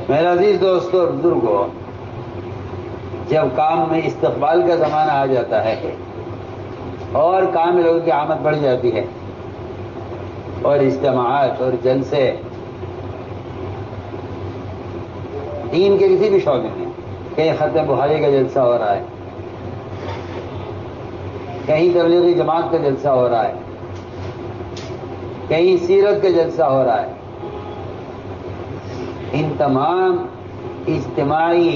میرے عزیز دوستو اور بزرگوں، جب کام میں استقبال کا زمانہ آ جاتا ہے اور کام میں لوگوں کی آمد بڑھ جاتی ہے اور اجتماعات اور جلسے دین کے کسی بھی شعبے میں، کہیں ختم بخاری کا جلسہ ہو رہا ہے، کہیں تبلیغی جماعت کا جلسہ ہو رہا ہے، کہیں سیرت کا جلسہ ہو رہا ہے، ان تمام اجتماعی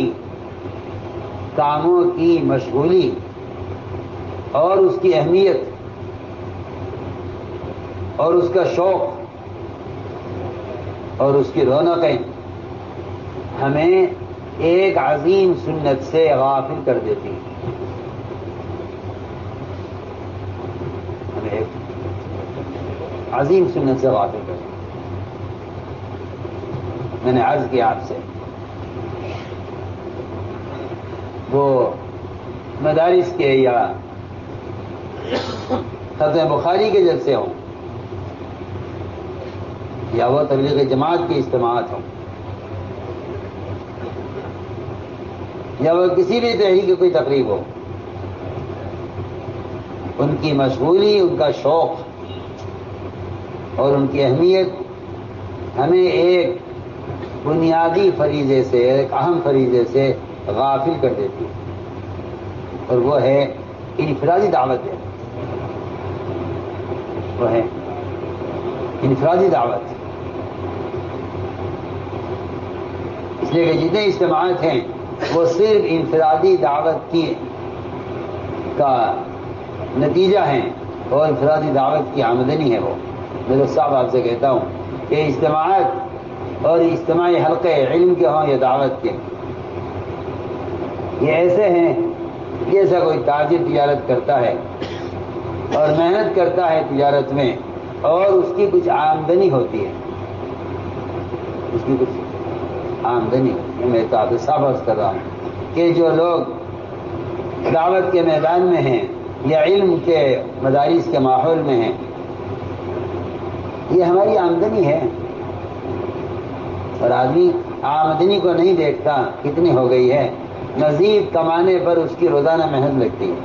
کاموں کی مشغولی اور اس کی اہمیت اور اس کا شوق اور اس کی رونقیں ہمیں ایک عظیم سنت سے غافل کر دیتی ہیں۔ ہمیں ایک عظیم سنت سے غافل کر دیتی ہیں۔ میں نے عرض کیا آپ سے، وہ مدارس کے یا ختم بخاری کے جلسے ہوں یا وہ تبلیغ جماعت کی اجتماعات ہوں یا وہ کسی بھی تحریک کی کوئی تقریب ہو، ان کی مشغولی، ان کا شوق اور ان کی اہمیت ہمیں ایک بنیادی فریضے سے، ایک اہم فریضے سے غافل کر دیتی ہے، اور وہ ہے انفرادی دعوت ہے۔ وہ ہے انفرادی دعوت۔ اس لیے کہ جتنے اجتماعات ہیں وہ صرف انفرادی دعوت کا نتیجہ ہیں اور انفرادی دعوت کی آمدنی ہے۔ وہ میں تو صاحب آپ سے کہتا ہوں کہ اجتماعات اور اجتماعی حلقے علم کے ہوں یا دعوت کے، یہ ایسے ہیں جیسا کوئی تاجر تجارت کرتا ہے اور محنت کرتا ہے تجارت میں اور اس کی کچھ آمدنی ہوتی ہے، اس کی کچھ آمدنی ہوتی ہے۔ میں تو آپ سے صاف عرض کر رہا ہوں کہ جو لوگ دعوت کے میدان میں ہیں یا علم کے مدارس کے ماحول میں ہیں، یہ ہماری آمدنی ہے، اور آدمی آمدنی کو نہیں دیکھتا کتنی ہو گئی ہے، مزید کمانے پر اس کی روزانہ محنت لگتی ہے۔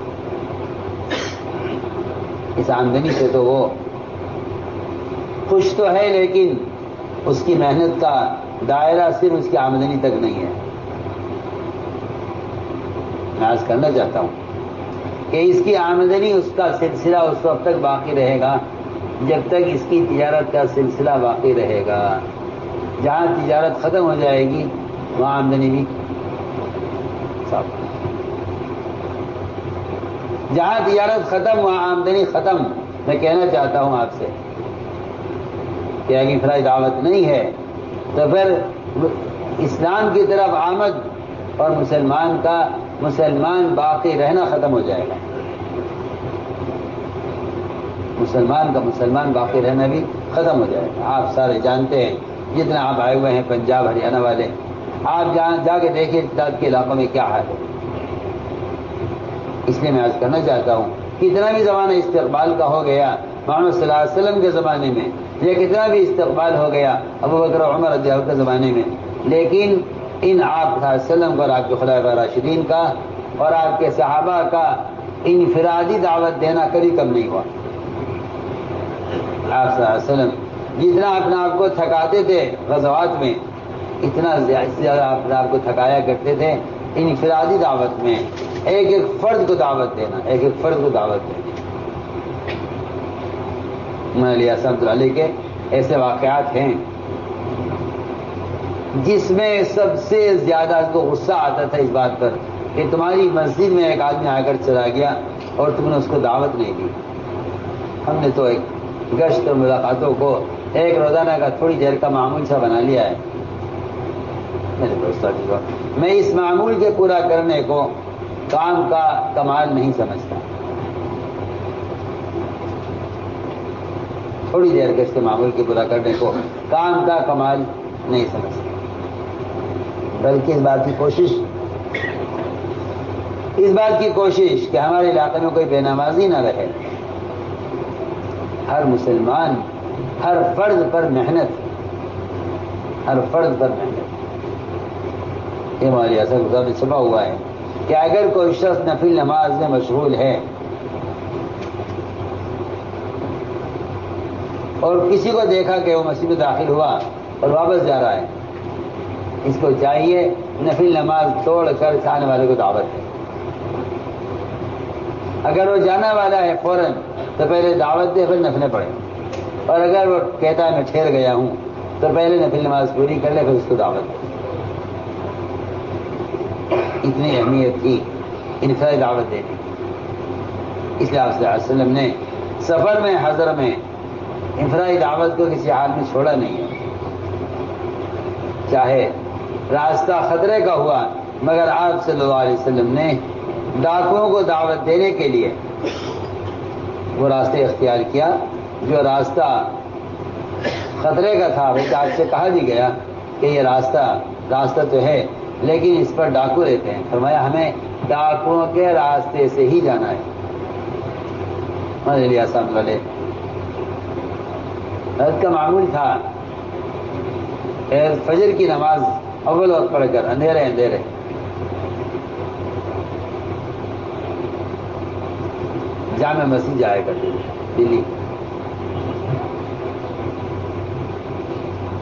اس آمدنی سے تو وہ خوش تو ہے، لیکن اس کی محنت کا دائرہ صرف اس کی آمدنی تک نہیں ہے۔ میں عرض کرنا چاہتا ہوں کہ اس کی آمدنی، اس کا سلسلہ اس وقت تک باقی رہے گا جب تک اس کی تجارت کا سلسلہ باقی رہے گا۔ جہاں تجارت ختم ہو جائے گی وہاں آمدنی بھی صاف۔ جہاں تجارت ختم وہاں آمدنی ختم۔ میں کہنا چاہتا ہوں آپ سے کہ اگر انفرادی دعوت نہیں ہے تو پھر اسلام کی طرف آمد اور مسلمان باقی رہنا ختم ہو جائے گا۔ مسلمان باقی رہنا بھی ختم ہو جائے گا۔ آپ سارے جانتے ہیں، جتنے آپ آئے ہوئے ہیں پنجاب ہریانہ والے، آپ جا کے دیکھیں کے علاقوں میں کیا حال ہے۔ اس لیے میں عرض کرنا چاہتا ہوں، کتنا بھی زمانہ استقبال کا ہو گیا محمد صلی اللہ علیہ وسلم کے زمانے میں، یہ کتنا بھی استقبال ہو گیا ابو بکر و عمر رضی اللہ عنہ کے زمانے میں، لیکن ان آپ صلی اللہ علیہ وسلم اور آپ کے خلفائے راشدین کا اور آپ کے صحابہ کا انفرادی دعوت دینا کبھی کم نہیں ہوا۔ آپ صلی اللہ علیہ وسلم جتنا اپنے آپ کو تھکاتے تھے غزوات میں، اتنا زیادہ اپنے آپ کو تھکایا کرتے تھے انفرادی دعوت میں، ایک ایک فرد کو دعوت دینا، ایک ایک فرد کو دعوت دینا۔ مولانا الیاس رحمۃ اللہ علیہ کے ایسے واقعات ہیں جس میں سب سے زیادہ اس کو غصہ آتا تھا اس بات پر کہ تمہاری مسجد میں ایک آدمی آ کر چلا گیا اور تم نے اس کو دعوت نہیں دی۔ ہم نے تو ایک گشت اور ملاقاتوں کو ایک روزانہ کا تھوڑی دیر کا معمول سا بنا لیا ہے۔ میرے دوستوں، میں اس معمول کے پورا کرنے کو کام کا کمال نہیں سمجھتا۔ تھوڑی دیر کے اس کے معمول کے پورا کرنے کو کام کا کمال نہیں سمجھتا، بلکہ اس بات کی کوشش کہ ہمارے علاقے میں کوئی بے نمازی نہ رہے، ہر مسلمان، ہر فرد پر محنت، یہ مولوی حسن گزار میں چھپا ہوا ہے کہ اگر کوئی شخص نفل نماز میں مشغول ہے اور کسی کو دیکھا کہ وہ مسجد میں داخل ہوا اور واپس جا رہا ہے، اس کو چاہیے نفل نماز توڑ کر کھانے والے کو دعوت دے۔ اگر وہ جانا والا ہے فوراً تو پہلے دعوت دے، پھر نفلیں پڑھے، اور اگر وہ کہتا ہے میں ٹھہر گیا ہوں تو پہلے نفل نماز پوری کر لے، پھر اس کو دعوت دے۔ اتنی اہمیت تھی انفرادی دعوت دینے، اس لیے آپ صلی اللہ علیہ وسلم نے سفر میں حضر میں انفرادی دعوت کو کسی حال میں چھوڑا نہیں ہے، چاہے راستہ خطرے کا ہوا، مگر آپ صلی اللہ علیہ وسلم نے ڈاکوؤں کو دعوت دینے کے لیے وہ راستہ اختیار کیا جو راستہ خطرے کا تھا۔ بلکہ آپ سے کہا بھی گیا کہ یہ راستہ تو ہے لیکن اس پر ڈاکو رہتے ہیں، فرمایا ہمیں ڈاکوؤں کے راستے سے ہی جانا ہے۔ حضرت کا معمول تھا فجر کی نماز اول وقت پڑھ کر اندھیرے جامع مسجد جایا کرتے تھے دلی،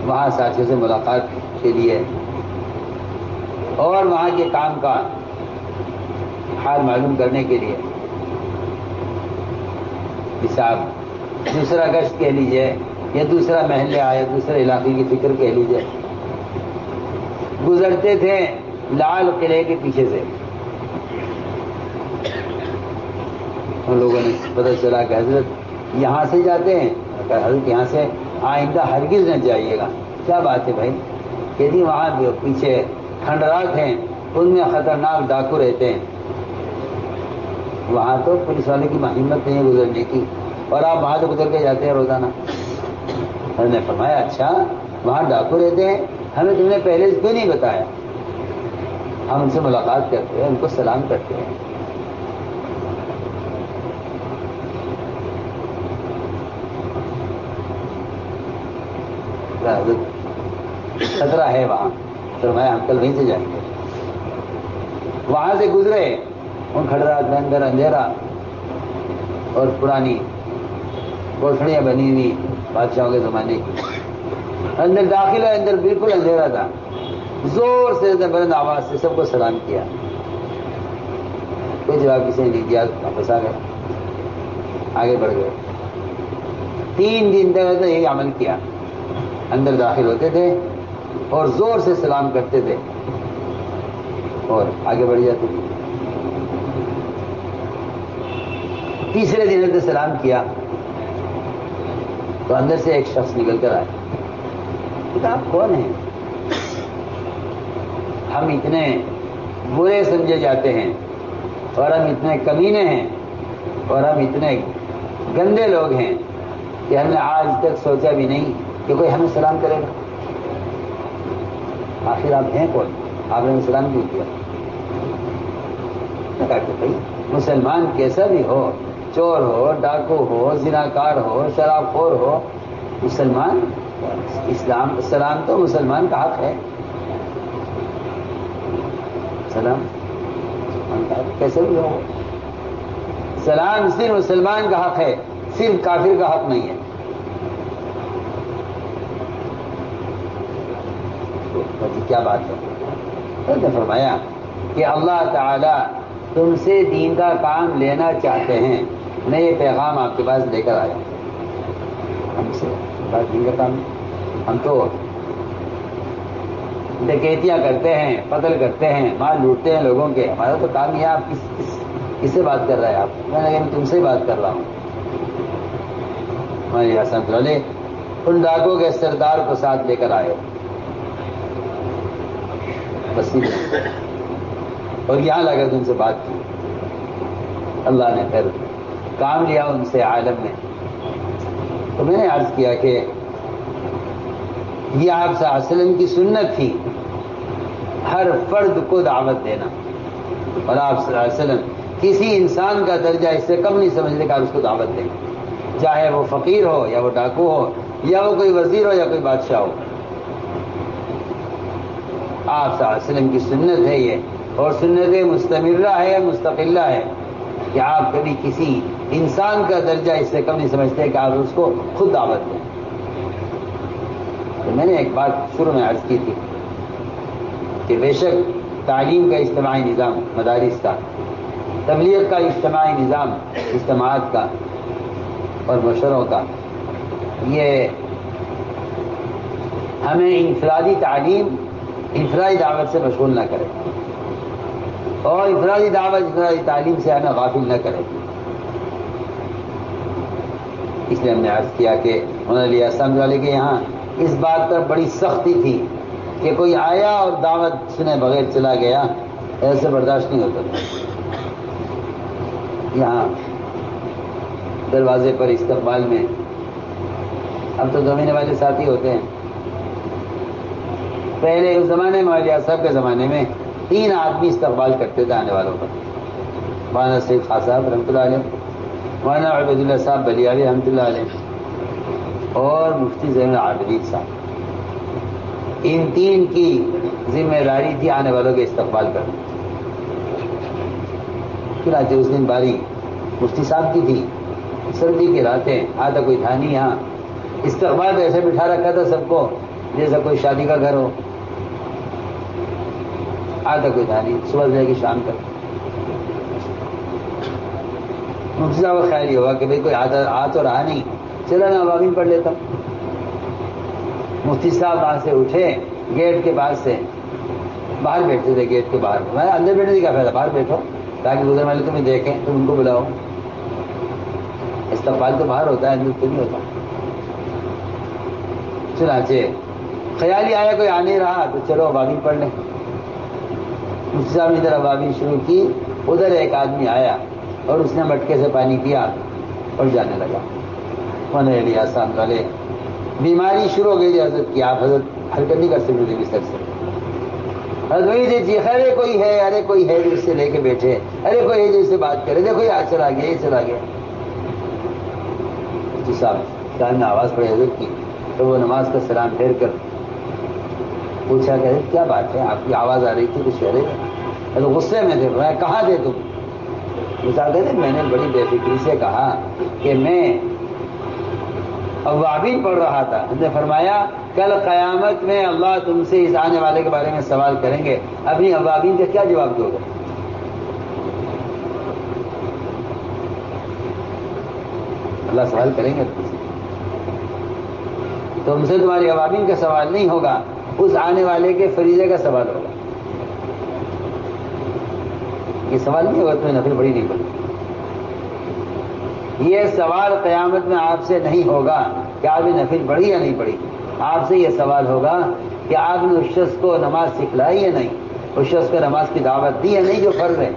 وہاں ساتھیوں سے ملاقات کے لیے اور وہاں کے کام کا حال معلوم کرنے کے لیے، حساب دوسرا گشت کہہ لیجئے یا دوسرا محلہ یا دوسرے علاقے کی فکر کہہ لیجئے، گزرتے تھے لال قلعے کے پیچھے سے۔ ان لوگوں نے پتہ چلا کہ حضرت یہاں سے جاتے ہیں، حضرت یہاں سے آئندہ ہرگز نہ جائیے گا۔ کیا بات ہے بھائی؟ یعنی وہاں پیچھے کھنڈرات ہیں، ان میں خطرناک ڈاکو رہتے ہیں، وہاں تو پولیس والے کی ہمت نہیں ہے گزرنے کی، اور آپ وہاں سے گزر کے جاتے ہیں روزانہ۔ انہوں نے فرمایا اچھا وہاں ڈاکو رہتے ہیں، ہمیں تم نے پہلے کیوں نہیں بتایا؟ ہم ان سے ملاقات کرتے ہیں، ان کو سلام کرتے ہیں۔ خطرہ ہے وہاں، فرمایا ہم کل وہیں سے جائیں گے۔ وہاں سے گزرے، ان کھڑرات میں اندر اندھیرا اور پرانی کوٹھڑیاں بنی ہوئی بادشاہوں کے زمانے کی، اندر داخل ہوئے، اندر بالکل اندھیرا تھا، زور سے بلند آواز سے سب کو سلام کیا، کوئی جواب کسی نے نہیں دیا، واپس آ گئے، آگے بڑھ گئے۔ 3 دن تک یہی عمل کیا، اندر داخل ہوتے تھے اور زور سے سلام کرتے تھے اور آگے بڑھ جاتے تھے۔ تیسرے دن نے سلام کیا تو اندر سے ایک شخص نکل کر آیا، آپ کون ہیں؟ ہم اتنے برے سمجھے جاتے ہیں اور ہم اتنے کمینے ہیں اور ہم اتنے گندے لوگ ہیں کہ ہم نے آج تک سوچا بھی نہیں کہ کوئی ہمیں سلام کرے گا۔ آخر آپ ہیں کون؟ آپ نے سلام کیوں کیا؟ کہا کہ بھائی مسلمان کیسا بھی ہو، چور ہو، ڈاکو ہو، زناکار ہو، شراب خور ہو، مسلمان اسلام سلام تو مسلمان کا حق ہے، سلام کیسے بھی ہو، سلام صرف مسلمان کا حق ہے، صرف کافر کا حق نہیں ہے۔ کیا بات ہے؟ نے فرمایا کہ اللہ تعالی تم سے دین کا کام لینا چاہتے ہیں، میں یہ پیغام آپ کے پاس لے کر آیا۔ ہم سے دین کا کام، ہم تو ڈکیتیاں کرتے ہیں، قتل کرتے ہیں، مال لوٹتے ہیں لوگوں کے، ہمارا تو کام یہ۔ آپ کس سے بات کر رہے ہیں آپ؟ میں تم سے بات کر رہا ہوں۔ ہمارے حسن والے ان ڈاکوں کے سردار کو ساتھ لے کر آئے اور یہاں لا کر ان سے بات کی۔ اللہ نے پھر کام لیا ان سے عالم میں۔ تو میں نے عرض کیا کہ یہ آپ صلی اللہ علیہ وسلم کی سنت تھی، ہر فرد کو دعوت دینا، اور آپ صلی اللہ علیہ وسلم کسی انسان کا درجہ اس سے کم نہیں سمجھنے کا، اس کو دعوت دیں، چاہے وہ فقیر ہو یا وہ ڈاکو ہو یا وہ کوئی وزیر ہو یا کوئی بادشاہ ہو۔ آپ صلی اللہ علیہ وسلم کی سنت ہے یہ، اور سنت مستمرہ ہے، مستقلہ ہے، کہ آپ کبھی کسی انسان کا درجہ اس سے کم نہیں سمجھتے کہ آپ اس کو خود دعوت دیں۔ تو میں نے ایک بات شروع میں عرض کی تھی کہ بے شک تعلیم کا اجتماعی نظام، مدارس کا، تبلیغ کا اجتماعی نظام، اجتماعات کا اور مشوروں کا، یہ ہمیں انفرادی تعلیم، انفرادی دعوت سے مشغول نہ کرے، اور انفرادی دعوت، انفرادی تعلیم سے ہمیں غافل نہ کرے۔ اس لیے ہم نے عرض کیا کہ مولانا علی احسان والے کے یہاں اس بات پر بڑی سختی تھی کہ کوئی آیا اور دعوت سنے بغیر چلا گیا، ایسے برداشت نہیں ہوتا تھا۔ یہاں دروازے پر استقبال میں، اب تو 2 مہینے والے ساتھی ہوتے ہیں، پہلے اس زمانے میں مولانا صاحب کے زمانے میں 3 آدمی استقبال کرتے تھے آنے والوں کا، مولانا سید خان صاحب رحمۃ اللہ علیہ، مولانا عبید اللہ صاحب بلیاوی رحمۃ اللہ علیہ، اور مفتی زین العابدین صاحب۔ ان 3 کی ذمہ داری تھی آنے والوں کے استقبال کرنا۔ چنانچہ اس دن باری مفتی صاحب کی تھی، سردی کی راتیں، آدھا کوئی تھا نہیں یہاں، استقبال پہ ایسے بٹھا رکھا تھا سب کو جیسا کوئی شادی کا گھر ہو، آدھا کوئی تھا نہیں، صبح سے لے کے شام تک۔ مفتی صاحب کا خیال یہ ہوا کہ بھئی کوئی آ تو رہا نہیں، چلا نا ابابین پڑھ لیتا ہوں۔ مفتی صاحب وہاں سے اٹھے، گیٹ کے پاس سے باہر بیٹھتے تھے، گیٹ کے باہر، میں اندر بیٹھنے کا فائدہ، باہر بیٹھو تاکہ گزر والے تمہیں دیکھیں، تم ان کو بلاؤ۔ استقبال تو باہر ہوتا ہے، اندر تو نہیں ہوتا۔ چنانچہ خیال ہی آیا کوئی آ نہیں رہا تو چلو ابابین پڑھ لیں۔ مفتی صاحب نے ادھر ابابین شروع کی، ادھر ایک آدمی آیا اور اس نے مٹکے سے پانی پیا اور جانے لگا۔ مولانا علی احسان والے بیماری شروع ہو گئی حضرت کی، آپ حضرت حرکت نہیں کر سکتے تھے بستر سے۔ حضرت وہی دیکھیے، ارے کوئی ہے، ارے کوئی ہے جو اس سے لے کے بیٹھے، ارے کوئی ہے جو اس سے بات کرے، دیکھو یہ چلا گیا، یہ چلا گیا۔ مفتی صاحب کان میں آواز پڑی حضرت کی، تو وہ نماز کا سلام پھیر کر پوچھا کہ کیا بات ہے، آپ کی آواز آ رہی تھی کچھ کہہ رہے تھے؟ غصے میں تھے، میں کہاں تھے تم؟ کہتے تھے میں نے بڑی بے فکری سے کہا کہ میں اوابین پڑھ رہا تھا۔ ہم نے فرمایا کل قیامت میں اللہ تم سے اس آنے والے کے بارے میں سوال کریں گے، اپنی اوابین کا کیا جواب دو گے؟ اللہ سوال کریں گے تم سے تمہاری اوابین کا سوال نہیں ہوگا، اس آنے والے کے فریضے کا سوال ہوگا۔ یہ سوال نہیں ہوگا تمہیں نفل پڑھی نہیں پڑھی، یہ سوال قیامت میں آپ سے نہیں ہوگا کہ آپ نے نفل پڑھی یا نہیں پڑھی، آپ سے یہ سوال ہوگا کہ آپ نے اس شخص کو نماز سکھلائی یا نہیں، اس شخص کو نماز کی دعوت دی یا نہیں جو فرض ہے۔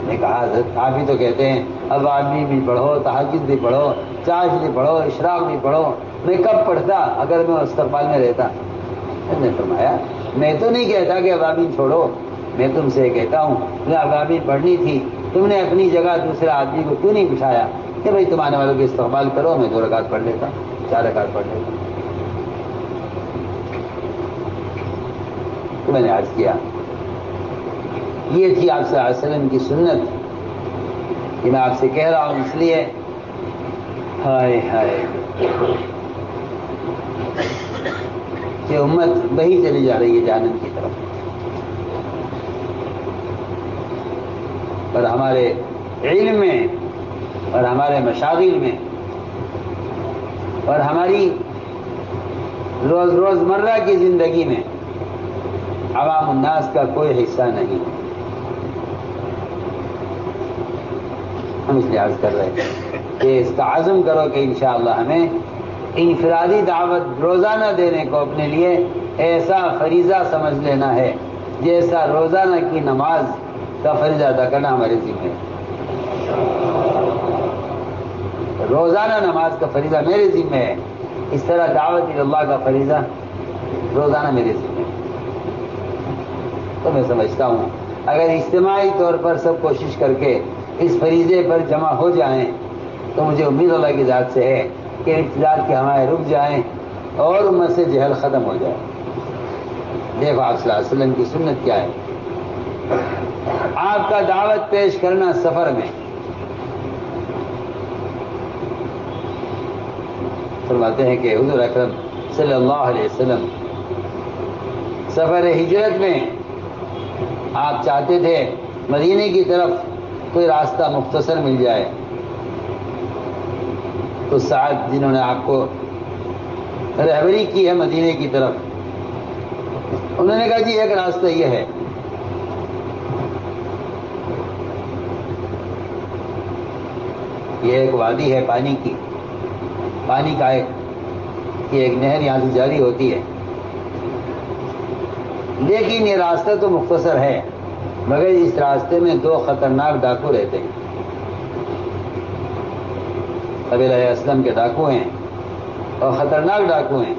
نے کہا حضرت آپ ہی تو کہتے ہیں اب آدمی بھی پڑھو، تہجد بھی پڑھو، چاش بھی پڑھو، اشراق بھی پڑھو، میں کب پڑھتا اگر میں استقبال میں رہتا؟ نے فرمایا میں تو نہیں کہتا کہ ابابین چھوڑو، میں تم سے کہتا ہوں کہ ابابین پڑھنی تھی، تم نے اپنی جگہ دوسرے آدمی کو کیوں نہیں بٹھایا کہ بھائی تم آنے والوں کے استقبال کرو، میں 2 رکعت پڑھ لیتا، 4 رکعت پڑھ لیتا۔ تو میں نے عرض کیا یہ تھی آپ صلی اللہ علیہ وسلم کی سنت، کہ میں آپ سے کہہ رہا ہوں اس لیے ہائے ہائے کہ امت بہی چلی جا رہی ہے جہنم کی طرف، اور ہمارے علم میں اور ہمارے مشاغل میں اور ہماری روزمرہ کی زندگی میں عوام الناس کا کوئی حصہ نہیں۔ ہم اس لیے عرض کر رہے ہیں کہ اس کا عزم کرو کہ انشاءاللہ ہمیں انفرادی دعوت روزانہ دینے کو اپنے لیے ایسا فریضہ سمجھ لینا ہے جیسا روزانہ کی نماز کا فریضہ ادا کرنا ہمارے ذمہ ہے۔ روزانہ نماز کا فریضہ میرے ذمہ ہے، اس طرح دعوت اللہ کا فریضہ روزانہ میرے ذمہ ہے۔ تو میں سمجھتا ہوں اگر اجتماعی طور پر سب کوشش کر کے اس فریضے پر جمع ہو جائیں تو مجھے امید اللہ کی ذات سے ہے کہ ابتداء کے ہمارے رک جائیں اور امت سے جہل ختم ہو جائے۔ دیکھو آپ صلی اللہ علیہ وسلم کی سنت کیا ہے، آپ کا دعوت پیش کرنا سفر میں۔ فرماتے ہیں کہ حضور اکرم صلی اللہ علیہ وسلم سفر ہجرت میں آپ چاہتے تھے مدینے کی طرف کوئی راستہ مختصر مل جائے، تو سعد جنہوں نے آپ کو رہبری کی ہے مدینے کی طرف، انہوں نے کہا جی ایک راستہ یہ ہے، یہ ایک وادی ہے پانی کی، پانی کا ایک نہر یہاں سے جاری ہوتی ہے، لیکن یہ راستہ تو مختصر ہے مگر اس راستے میں 2 خطرناک ڈاکو رہتے ہیں، قبیلہ اسلم کے ڈاکو ہیں اور خطرناک ڈاکو ہیں،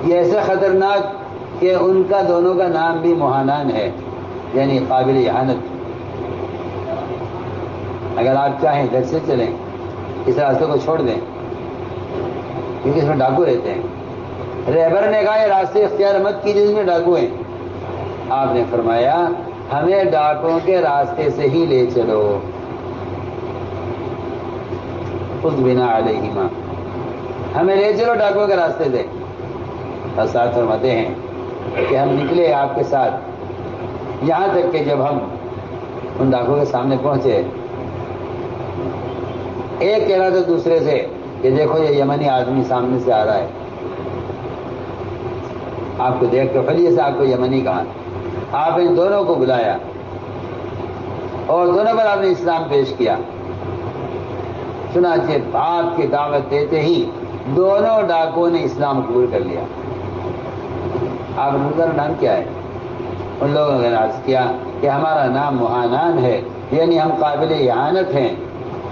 یہ ایسے خطرناک کہ ان کا دونوں کا نام بھی مہانان ہے، یعنی قابل اہانت۔ اگر آپ چاہیں ادھر سے چلیں، اس راستے کو چھوڑ دیں کیونکہ اس میں ڈاکو رہتے ہیں۔ رہبر نے کہا یہ راستے اختیار مت کیجیے جس میں ڈاکو ہیں۔ آپ نے فرمایا ہمیں ڈاکوں کے راستے سے ہی لے چلو، خود بنا علیہما، ہمیں لے چلو ڈاکوں کے راستے سے۔ اور ساتھ فرماتے ہیں کہ ہم نکلے آپ کے ساتھ یہاں تک کہ جب ہم ان ڈاکوں کے سامنے پہنچے، ایک کہہ رہا تھا دوسرے سے کہ دیکھو یہ یمنی آدمی سامنے سے آ رہا ہے، آپ کو دیکھ کے خلیے سے آپ کو یمنی کہا۔ آپ ان دونوں کو بلایا اور دونوں پر آپ نے اسلام پیش کیا۔ چنانچہ آپ کی دعوت دیتے ہی دونوں ڈاکوؤں نے اسلام قبول کر لیا۔ آپ کا نام کیا ہے؟ ان لوگوں نے عرض کیا کہ ہمارا نام مہانان ہے، یعنی ہم قابل اہانت ہیں۔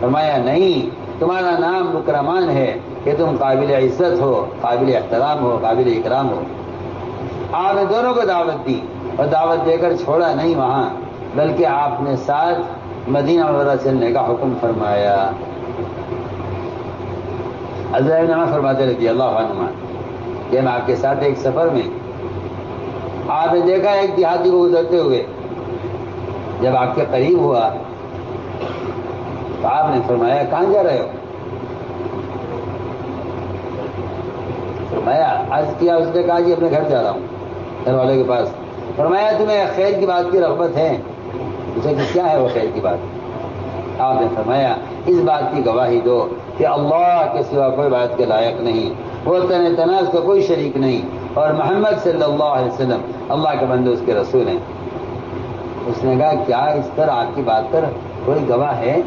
فرمایا نہیں، تمہارا نام مکرمان ہے کہ تم قابل عزت ہو، قابل احترام ہو، قابل اکرام ہو۔ آپ نے دونوں کو دعوت دی اور دعوت دے کر چھوڑا نہیں وہاں، بلکہ آپ نے ساتھ مدینہ منورہ چلنے کا حکم فرمایا۔ حضرت ابن عمر فرماتے رضی اللہ عنہما کہ میں آپ کے ساتھ ایک سفر میں آپ نے دیکھا ایک دیہاتی کو گزرتے ہوئے، جب آپ کے قریب ہوا تو آپ نے فرمایا کہاں جا رہے ہو؟ فرمایا عرض کیا، اس نے کہا جی اپنے گھر جا رہا ہوں، گھر والوں کے پاس۔ فرمایا تمہیں خیر کی بات کی رغبت ہے؟ اسے کہ کیا ہے وہ خیر کی بات؟ آپ نے فرمایا اس بات کی گواہی دو کہ اللہ کے سوا کوئی بات کے لائق نہیں، وہ تناز کا کوئی شریک نہیں، اور محمد صلی اللہ علیہ وسلم اللہ کے بندے اس کے رسول ہیں۔ اس نے کہا کیا اس پر آپ کی بات پر کوئی گواہ ہے؟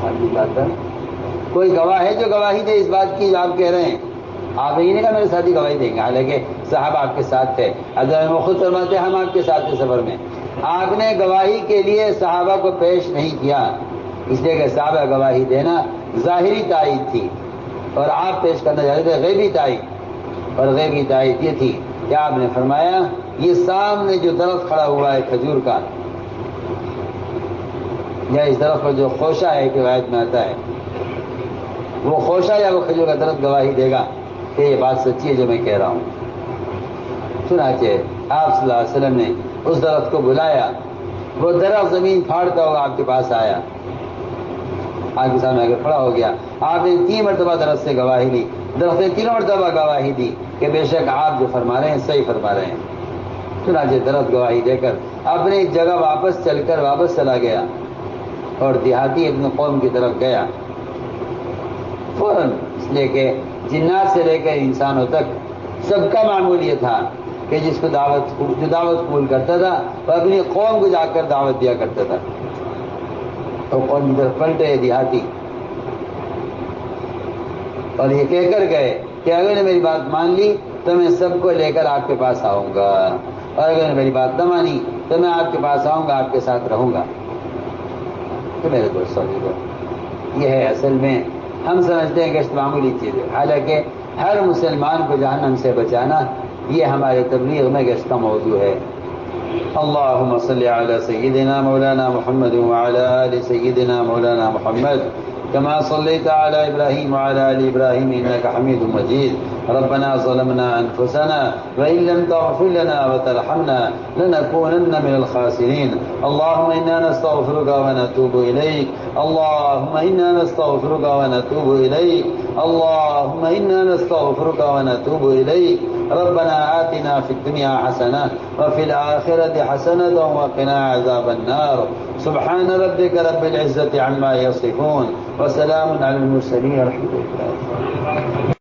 آپ کی بات پر کوئی گواہ ہے جو گواہی دے اس بات کی جو آپ کہہ رہے ہیں؟ آپ نے یہ نہیں کہا میرے ساتھی گواہی دیں گے، حالانکہ صحابہ آپ کے ساتھ تھے، حضرت وہ خود فرماتے ہم آپ کے ساتھ تھے سفر میں۔ آپ نے گواہی کے لیے صحابہ کو پیش نہیں کیا، اس لیے کہ صحابہ گواہی دینا ظاہری تائید تھی اور آپ پیش کرنا چاہتے تھے غیبی تائید، اور غیبی تائید یہ تھی کہ آپ نے فرمایا یہ سامنے جو درخت کھڑا ہوا ہے کھجور کا، یا اس درخت پر جو خوشہ ہے کہ روایت میں آتا ہے، وہ خوشہ یا وہ کھجور کا درخت گواہی دے گا کہ یہ بات سچی ہے جو میں کہہ رہا ہوں۔ چنانچہ آپ صلی اللہ علیہ وسلم نے اس درخت کو بلایا، وہ درخت زمین پھاڑتا ہوا آپ کے پاس آیا، آپ کے سامنے آگے کھڑا ہو گیا۔ آپ نے 3 مرتبہ درخت سے گواہی لی، درخت نے 3 مرتبہ گواہی دی کہ بے شک آپ جو فرما رہے ہیں صحیح فرما رہے ہیں۔ چنانچہ درخت گواہی دے کر اپنی جگہ واپس چلا گیا اور دیہاتی اپنے قوم کی طرف گیا فوراً، اس لیے کہ جنات سے لے کر انسانوں تک سب کا معمول یہ تھا کہ جس کو دعوت قبول کرتا تھا وہ اپنی قوم کو جا کر دعوت دیا کرتا تھا۔ تو قوم کی طرف پلٹے دیہاتی اور یہ کہہ کر گئے کہ اگر نے میری بات مان لی تو میں سب کو لے کر آپ کے پاس آؤں گا، اور اگر نے میری بات نہ مانی تو میں آپ کے پاس آؤں گا، آپ کے ساتھ رہوں گا۔ تو میرے دوستوں یہ ہے اصل میں ہم سمجھتے ہیں کہ اس معمولی چیز ہے، حالانکہ ہر مسلمان کو جہنم سے بچانا یہ ہمارے تبلیغ میں گشت کا موضوع ہے۔ اللہم صلی علی سیدنا مولانا محمد وعلی آل سیدنا مولانا محمد كما صليت على إبراهيم وعلى آل إبراهيم إنك حميد مجيد. ربنا ظلمنا أنفسنا وإن لم تغفر لنا وترحمنا لنكونن من الخاسرين. اللهم إنا نستغفرك ونتوب إليك. اللهم إنا نستغفرك ونتوب إليك. اللهم إنا نستغفرك ونتوب إليك. ربنا آتنا في الدنيا حسنة وفي الآخرة حسنة وقنا عذاب النار. سبحان ربك رب العزة عما يصفون وسلام على المرسلين. الحمد لله.